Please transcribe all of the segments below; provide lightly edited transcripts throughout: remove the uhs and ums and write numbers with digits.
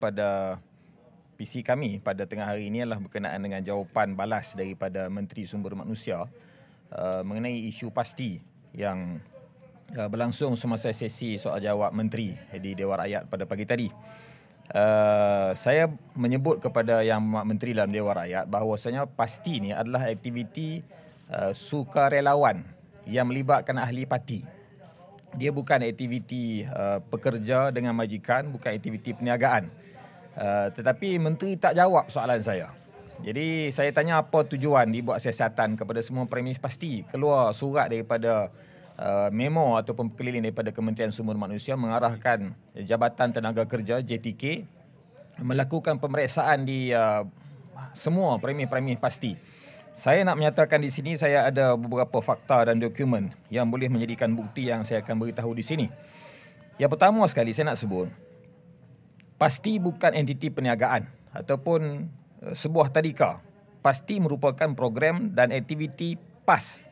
pada PC kami pada tengah hari ini adalah berkenaan dengan jawapan balas daripada Menteri Sumber Manusia mengenai isu pasti yang berlangsung semasa sesi soal jawab Menteri di Dewan Rakyat pada pagi tadi. Saya menyebut kepada Yang Menteri dalam Dewan Rakyat bahawasanya pasti ini adalah aktiviti sukarelawan yang melibatkan ahli parti. Dia bukan aktiviti pekerja dengan majikan, bukan aktiviti perniagaan. Tetapi Menteri tak jawab soalan saya. Jadi saya tanya apa tujuan dibuat siasatan kepada semua premis pasti. Keluar surat daripada memo ataupun keliling daripada Kementerian Sumber Manusia mengarahkan Jabatan Tenaga Kerja JTK melakukan pemeriksaan di semua premis-premis pasti. Saya nak menyatakan di sini saya ada beberapa fakta dan dokumen yang boleh menjadikan bukti yang saya akan beritahu di sini. Yang pertama sekali saya nak sebut, pasti bukan entiti perniagaan ataupun sebuah tadika. Pasti merupakan program dan aktiviti PAS,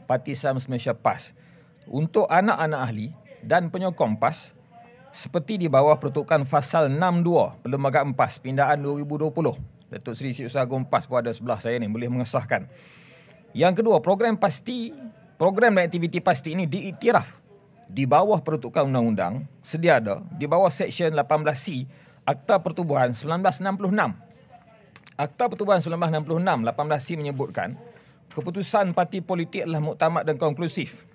Parti Islam Malaysia PAS, untuk anak-anak ahli dan penyokong PAS seperti di bawah pertukan Fasal 62 Perlembagaan PAS Pindaan 2020. Datuk Seri Syed Usaha Agung PAS pun ada sebelah saya ni, boleh mengesahkan. Yang kedua, program dan aktiviti pasti ini diiktiraf di bawah peruntukan undang-undang sedia ada di bawah Seksyen 18C Akta Pertubuhan 1966. Akta Pertubuhan 1966 18C menyebutkan keputusan parti politik adalah muktamad dan konklusif.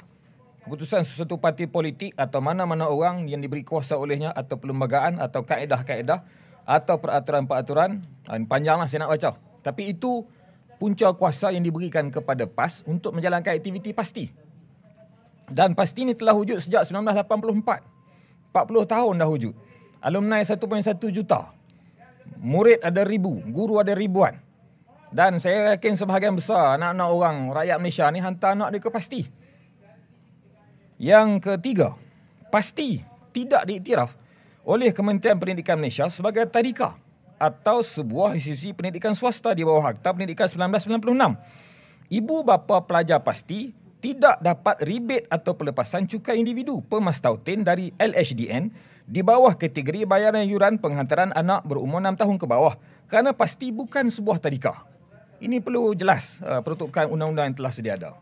Keputusan sesuatu parti politik atau mana-mana orang yang diberi kuasa olehnya atau perlembagaan atau kaedah-kaedah atau peraturan-peraturan, panjanglah saya nak baca. Tapi itu punca kuasa yang diberikan kepada PAS untuk menjalankan aktiviti pasti. Dan pasti ini telah wujud sejak 1984. 40 tahun dah wujud. Alumni 1.1 juta. Murid ada 1,000, guru ada ribuan. Dan saya yakin sebahagian besar anak-anak orang rakyat Malaysia ni hantar anak dia ke pasti. Yang ketiga, pasti tidak diiktiraf oleh Kementerian Pendidikan Malaysia sebagai tadika atau sebuah institusi pendidikan swasta di bawah Akta Pendidikan 1996. Ibu bapa pelajar pasti tidak dapat rebate atau pelepasan cukai individu per mas tautin dari LHDN di bawah kategori bayaran yuran penghantaran anak berumur 6 tahun ke bawah kerana pasti bukan sebuah tadika. Ini perlu jelas peruntukan undang-undang yang telah sedia ada.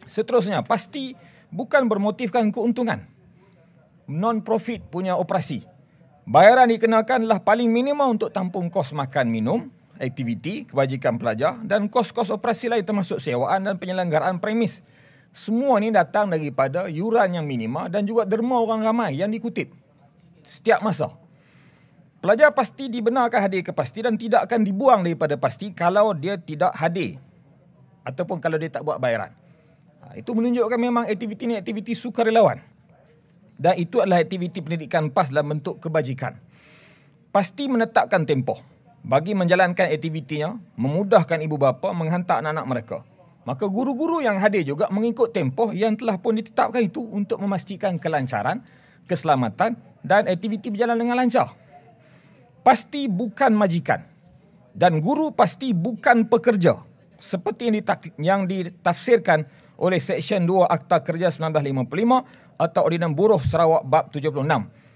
Seterusnya, pasti bukan bermotifkan keuntungan. Non-profit punya operasi. Bayaran dikenakan adalah paling minima untuk tampung kos makan minum, aktiviti, kebajikan pelajar dan kos-kos operasi lain termasuk sewaan dan penyelenggaraan premis. Semua ini datang daripada yuran yang minima dan juga derma orang ramai yang dikutip setiap masa. Pelajar pasti dibenarkan hadir ke pasti dan tidak akan dibuang daripada pasti kalau dia tidak hadir ataupun kalau dia tak buat bayaran. Itu menunjukkan memang aktiviti ini aktiviti sukarelawan. Dan itu adalah aktiviti pendidikan PAS dalam bentuk kebajikan. Pasti menetapkan tempoh bagi menjalankan aktivitinya, memudahkan ibu bapa menghantar anak-anak mereka. Maka guru-guru yang hadir juga mengikut tempoh yang telah pun ditetapkan itu untuk memastikan kelancaran, keselamatan dan aktiviti berjalan dengan lancar. Pasti bukan majikan dan guru pasti bukan pekerja seperti yang ditafsirkan oleh Seksyen 2 Akta Kerja 1955 atau Ordinan Buruh Sarawak Bab 76.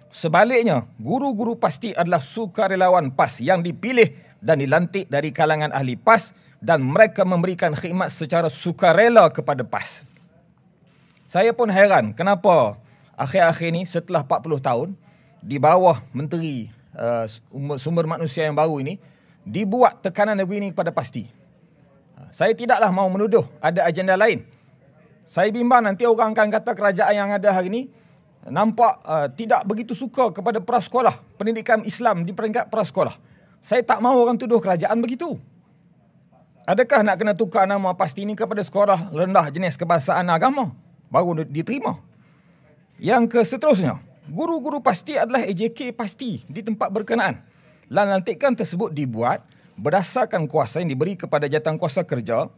Sebaliknya, guru-guru pasti adalah sukarelawan PAS yang dipilih dan dilantik dari kalangan ahli PAS dan mereka memberikan khidmat secara sukarela kepada PAS. Saya pun heran kenapa akhir-akhir ini setelah 40 tahun di bawah Menteri Sumber Manusia yang baru ini dibuat tekanan begini kepada pasti. Saya tidaklah mahu menuduh ada agenda lain. Saya bimbang nanti orang akan kata kerajaan yang ada hari ini nampak tidak begitu suka kepada prasekolah, pendidikan Islam di peringkat prasekolah. Saya tak mahu orang tuduh kerajaan begitu. Adakah nak kena tukar nama pasti ini kepada sekolah rendah jenis kebahasaan agama baru diterima? Yang seterusnya, guru-guru pasti adalah AJK pasti di tempat berkenaan. Lantikan tersebut dibuat berdasarkan kuasa yang diberi kepada Jawatankuasa Kerja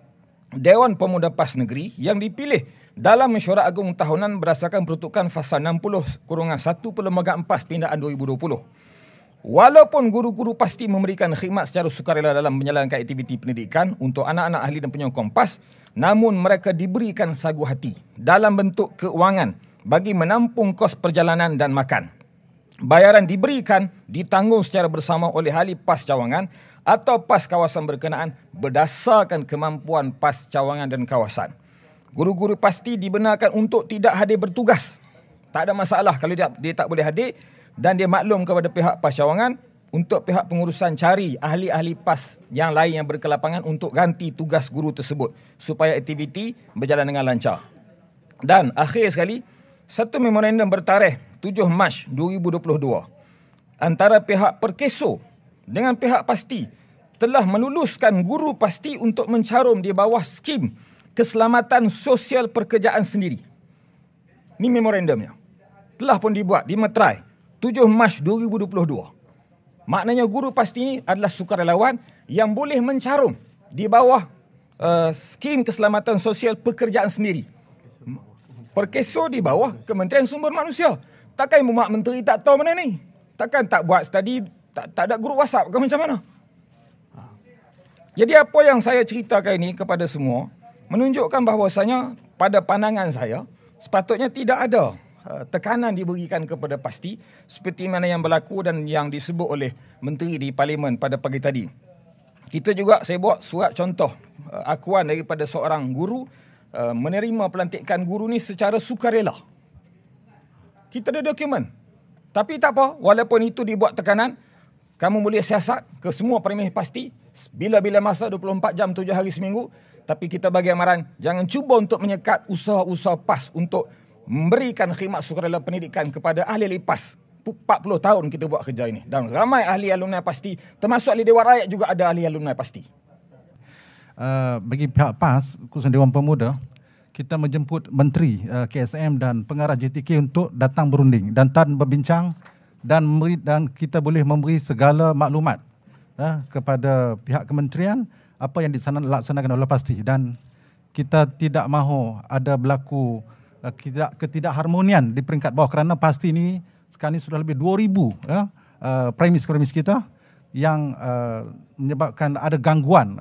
Dewan Pemuda PAS Negeri yang dipilih dalam Mesyuarat Agung Tahunan berdasarkan peruntukan Fasal 60-1 Perlembagaan PAS Pindaan 2020. Walaupun guru-guru pasti memberikan khidmat secara sukarela dalam menjalankan aktiviti pendidikan untuk anak-anak ahli dan penyokong PAS, namun mereka diberikan sagu hati dalam bentuk keuangan bagi menampung kos perjalanan dan makan. bayaran diberikan ditanggung secara bersama oleh ahli PAS cawangan atau PAS kawasan berkenaan berdasarkan kemampuan PAS cawangan dan kawasan. Guru-guru pasti dibenarkan untuk tidak hadir bertugas. Tak ada masalah kalau dia tak boleh hadir, dan dia maklum kepada pihak PAS cawangan untuk pihak pengurusan cari ahli-ahli PAS yang lain yang berkelapangan untuk ganti tugas guru tersebut supaya aktiviti berjalan dengan lancar. Dan akhir sekali, satu memorandum bertarikh 7 Mac 2022 antara pihak Perkeso dengan pihak pasti telah meluluskan guru pasti untuk mencarum di bawah skim keselamatan sosial pekerjaan sendiri. Ini memorandumnya. Telah pun dibuat di Meterai 7 Mac 2022. Maknanya guru pasti ini adalah sukarelawan yang boleh mencarum di bawah skim keselamatan sosial pekerjaan sendiri. Perkeso di bawah Kementerian Sumber Manusia. Takkan Mak Menteri tak tahu mana ni? Takkan tak buat study, tak ada guru WhatsApp ke macam mana? Jadi apa yang saya ceritakan ini kepada semua menunjukkan bahawasanya pada pandangan saya sepatutnya tidak ada tekanan diberikan kepada pasti seperti mana yang berlaku dan yang disebut oleh Menteri di Parlimen pada pagi tadi. Kita juga, saya buat surat contoh akuan daripada seorang guru menerima pelantikan guru ni secara sukarela. Kita ada dokumen. Tapi tak apa, walaupun itu dibuat tekanan, kamu boleh siasat ke semua premis pasti, bila-bila masa 24 jam 7 hari seminggu, tapi kita bagi amaran, jangan cuba untuk menyekat usaha-usaha PAS untuk memberikan khidmat sukarela pendidikan kepada ahli-ahli PAS. 40 tahun kita buat kerja ini. Dan ramai ahli alumni pasti, termasuk ahli Dewan Rakyat juga ada ahli alumni pasti. Bagi pihak PAS, khususnya Dewan Pemuda, kita menjemput Menteri KSM dan pengarah JTK untuk datang berunding dan berbincang dan kita boleh memberi segala maklumat kepada pihak kementerian apa yang dilaksanakan oleh pasti, dan kita tidak mahu ada berlaku ketidakharmonian di peringkat bawah kerana pasti ini sekarang ini sudah lebih 2,000 premis kita yang menyebabkan ada gangguan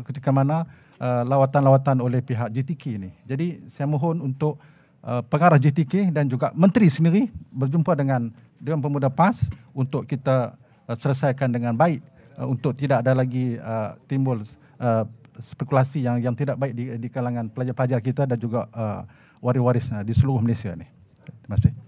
ketika mana lawatan-lawatan oleh pihak JTK ini. Jadi saya mohon untuk pengarah JTK dan juga menteri sendiri berjumpa dengan Dewan Pemuda PAS untuk kita selesaikan dengan baik untuk tidak ada lagi timbul spekulasi yang tidak baik di kalangan pelajar-pelajar kita dan juga waris-waris di seluruh Malaysia ini. Terima kasih.